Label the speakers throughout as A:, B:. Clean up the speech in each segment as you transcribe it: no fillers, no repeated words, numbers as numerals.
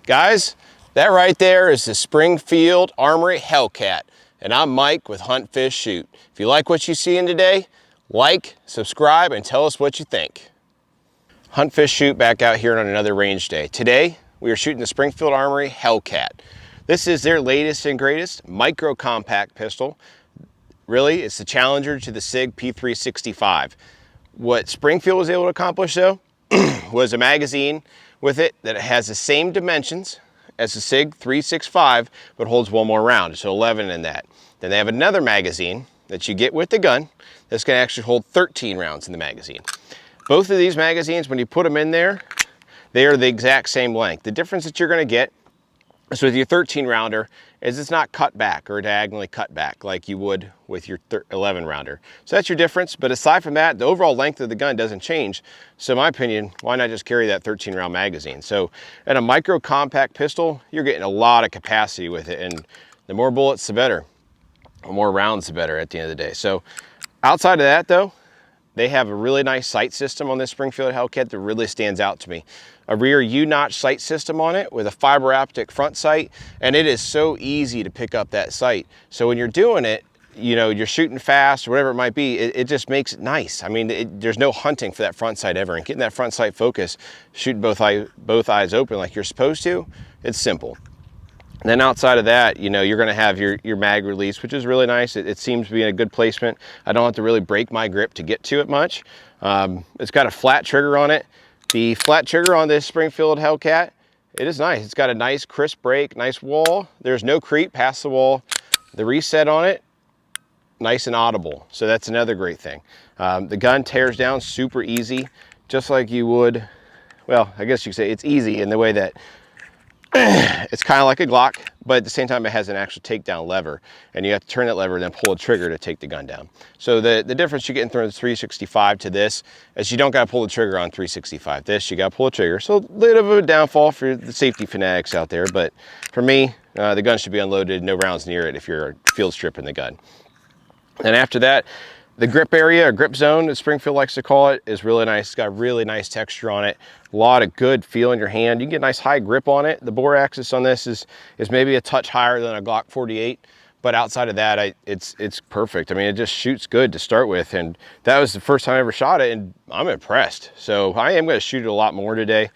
A: Guys, that right there is the Springfield Armory Hellcat, and I'm Mike with Hunt Fish Shoot. If you like what you see in today, like, subscribe, and tell us what you think. Hunt Fish Shoot back out here on another range day. Today, we are shooting the Springfield Armory Hellcat. This is their latest and greatest micro compact pistol. Really, it's the challenger to the SIG P365. What Springfield was able to accomplish though, was a magazine with it that has the same dimensions as the SIG 365, but holds one more round, so 11 in that. Then they have another magazine that you get with the gun that's gonna actually hold 13 rounds in the magazine. Both of these magazines, when you put them in there, they are the exact same length. The difference that you're gonna get is with your 13 rounder is it's not cut back or diagonally cut back like you would with your 11 rounder. So that's your difference, but aside from that, the overall length of the gun doesn't change. So in my opinion, why not just carry that 13 round magazine? So at a micro compact pistol, you're getting a lot of capacity with it, and the more bullets, the better. The more rounds, the better at the end of the day. So outside of that though, they have a really nice sight system on this Springfield Hellcat that really stands out to me. A rear U-notch sight system on it with a fiber optic front sight, and it is so easy to pick up that sight. So when you're doing it, you know, you're shooting fast or whatever it might be, it just makes it nice. I mean, there's no hunting for that front sight ever, and getting that front sight focus, shooting both eyes open like you're supposed to, it's simple. And then outside of that, you know, you're gonna have your mag release, which is really nice. It seems to be in a good placement. I don't have to really break my grip to get to it much. It's got a flat trigger on it. The flat trigger on this Springfield Hellcat, it is nice. It's got a nice crisp break, nice wall. There's no creep past the wall. The reset on it, nice and audible. So that's another great thing. The gun tears down super easy, just like you would, well, I guess you could say it's easy in the way that it's kind of like a Glock, but at the same time it has an actual takedown lever, and you have to turn that lever and then pull a trigger to take the gun down. So the difference you get from the 365 to this is you don't got to pull the trigger on 365. This, you got to pull a trigger. So a little bit of a downfall for the safety fanatics out there, but for me, the gun should be unloaded, no rounds near it if you're field stripping the gun. And after that, the grip area, or grip zone, as Springfield likes to call it, is really nice. It's got really nice texture on it. A lot of good feel in your hand. You can get a nice high grip on it. The bore axis on this is maybe a touch higher than a Glock 48, but outside of that, it's perfect. I mean, it just shoots good to start with, and that was the first time I ever shot it, and I'm impressed. So I am gonna shoot it a lot more today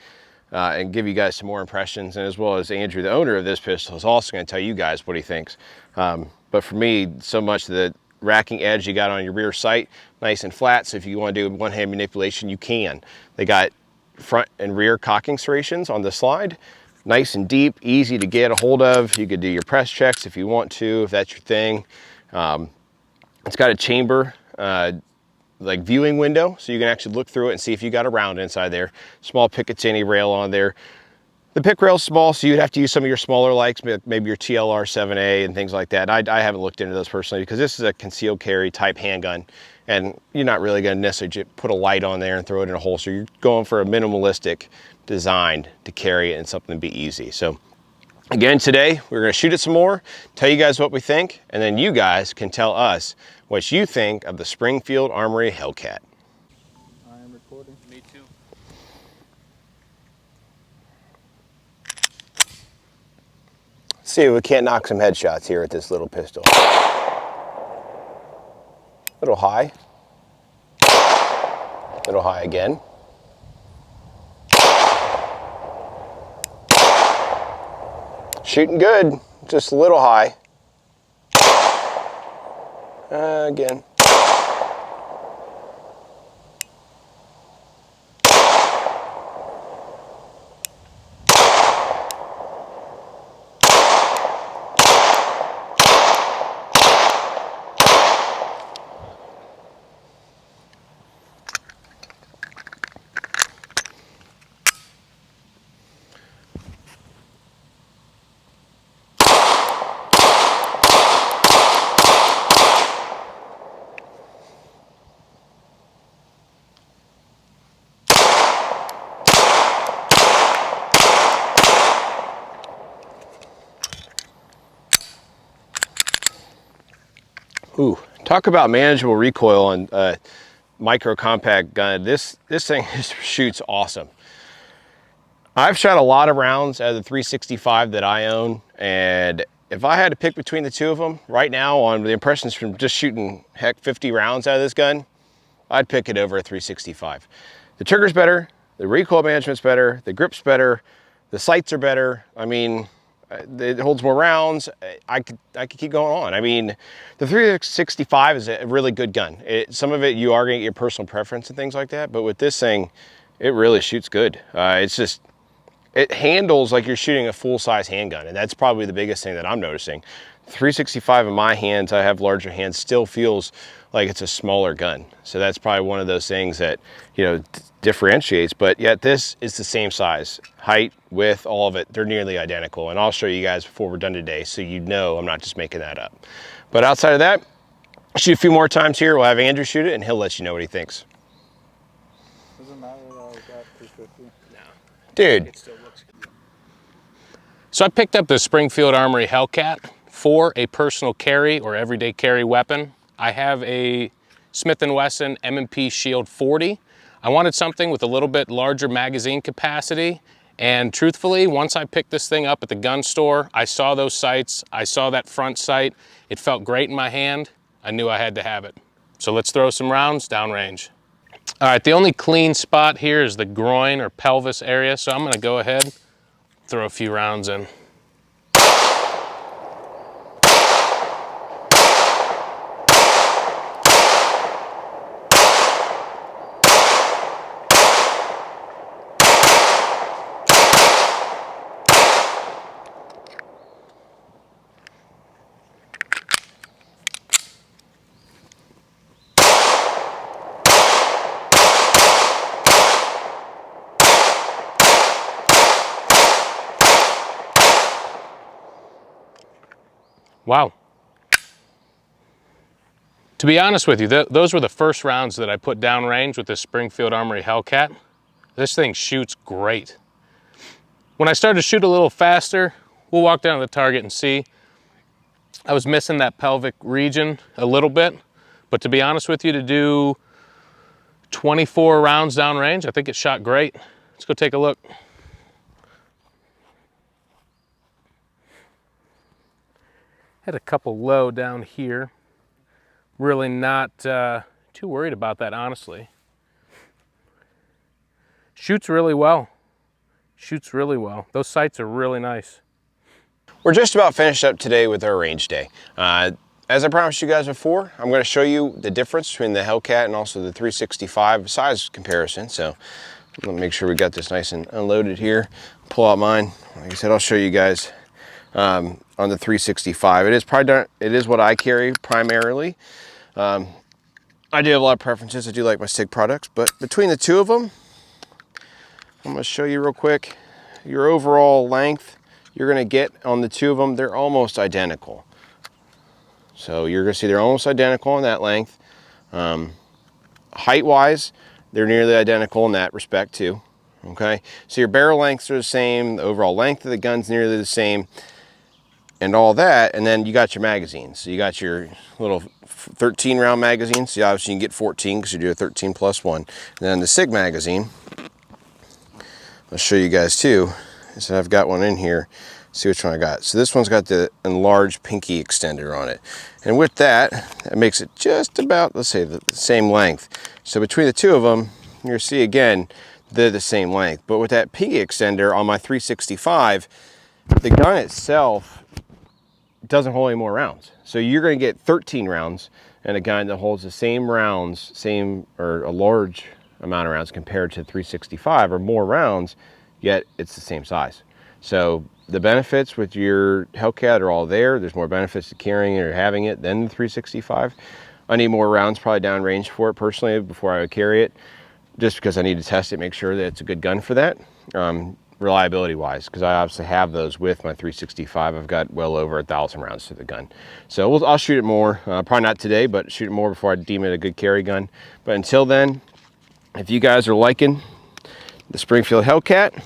A: and give you guys some more impressions, and as well as Andrew, the owner of this pistol, is also gonna tell you guys what he thinks. But for me, so much the racking edge you got on your rear sight, nice and flat, so if you want to do one-hand manipulation, you can. They got front and rear cocking serrations on the slide, nice and deep, easy to get a hold of. You could do your press checks if you want to, if that's your thing. It's got a chamber like viewing window, so you can actually look through it and see if you got a round inside there. Small Picatinny rail on there. The pick rail's small, so you'd have to use some of your smaller likes, maybe your TLR 7A and things like that. I haven't looked into those personally because this is a concealed carry type handgun, and you're not really going to necessarily put a light on there and throw it in a holster. You're going for a minimalistic design to carry it and something to be easy. So again, today we're going to shoot it some more, tell you guys what we think, and then you guys can tell us what you think of the Springfield Armory Hellcat.
B: I am recording. Me too.
A: See if we can't knock some headshots here at this little pistol. Little high. Little high again. Shooting good, just a little high. Again. Ooh, talk about manageable recoil on micro compact gun. This thing shoots awesome. I've shot a lot of rounds out of the 365 that I own, and if I had to pick between the two of them right now on the impressions from just shooting, heck, 50 rounds out of this gun, I'd pick it over a 365. The trigger's better, the recoil management's better, the grip's better, the sights are better. I mean, it holds more rounds. I could keep going on. I mean, the 365 is a really good gun. Some of it you are gonna get your personal preference and things like that, but with this thing, it really shoots good. It handles like you're shooting a full-size handgun, and that's probably the biggest thing that I'm noticing. 365 in my hands, I have larger hands, still feels like it's a smaller gun. So that's probably one of those things that, you know, differentiates, but yet this is the same size. Height, width, all of it, they're nearly identical. And I'll show you guys before we're done today so you know I'm not just making that up. But outside of that, shoot a few more times here. We'll have Andrew shoot it and he'll let you know what he thinks.
B: Doesn't matter that I got 250.
A: No. Dude.
B: It still looks good.
C: So I picked up the Springfield Armory Hellcat for a personal carry or everyday carry weapon. I have a Smith & Wesson M&P Shield 40. I wanted something with a little bit larger magazine capacity, and truthfully, once I picked this thing up at the gun store, I saw those sights, I saw that front sight, it felt great in my hand, I knew I had to have it. So let's throw some rounds downrange. All right, the only clean spot here is the groin or pelvis area, so I'm gonna go ahead, throw a few rounds in. Wow. To be honest with you, those were the first rounds that I put downrange with this Springfield Armory Hellcat. This thing shoots great. When I started to shoot a little faster, we'll walk down to the target and see. I was missing that pelvic region a little bit, but to be honest with you, to do 24 rounds downrange, I think it shot great. Let's go take a look. Had a couple low down here. Really not too worried about that, honestly. Shoots really well. Shoots really well. Those sights are really nice.
A: We're just about finished up today with our range day. As I promised you guys before, I'm going to show you the difference between the Hellcat and also the 365 size comparison. So let me make sure we got this nice and unloaded here. Pull out mine. Like I said, I'll show you guys on the 365. It is what I carry primarily. I do have a lot of preferences. I do like my SIG products, but between the two of them, I'm going to show you real quick your overall length you're going to get on the two of them. They're almost identical. So you're going to see they're almost identical on that length. Height wise, they're nearly identical in that respect too. Okay, so your barrel lengths are the same, the overall length of the gun's nearly the same, and all that. And then you got your magazines. So you got your little 13 round magazine. So obviously you can get 14 because you do a 13 plus 1. And then the SIG magazine, I'll show you guys too. So I've got one in here. See which one I got. So this one's got the enlarged pinky extender on it. And with that, that makes it just about, let's say, the same length. So between the two of them, you'll see again, they're the same length. But with that pinky extender on my 365, the gun itself doesn't hold any more rounds. So you're going to get 13 rounds in a gun that holds the same rounds, or a large amount of rounds compared to 365 or more rounds, yet it's the same size. So the benefits with your Hellcat are all there. There's more benefits to carrying it or having it than the 365. I need more rounds probably downrange for it personally before I would carry it, just because I need to test it, make sure that it's a good gun for that. Reliability wise, because I obviously have those with my 365. I've got well over 1,000 rounds to the gun. So I'll shoot it more, probably not today, but shoot it more before I deem it a good carry gun. But until then, if you guys are liking the Springfield Hellcat,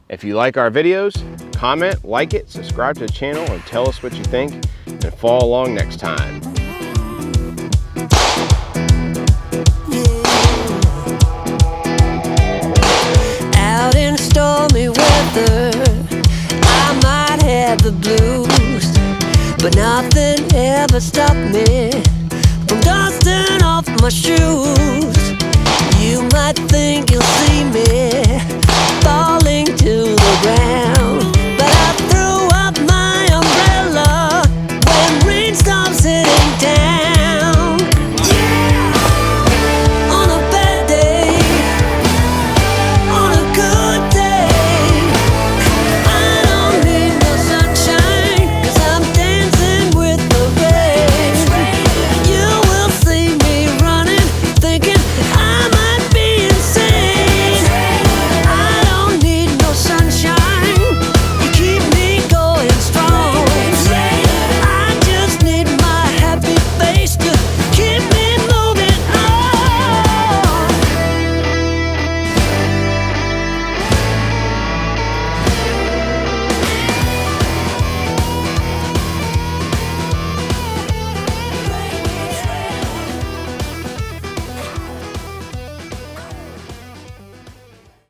A: if you like our videos, comment, like it, subscribe to the channel, and tell us what you think, and follow along next time.
D: Out in a stormy stop me from dusting off my shoes.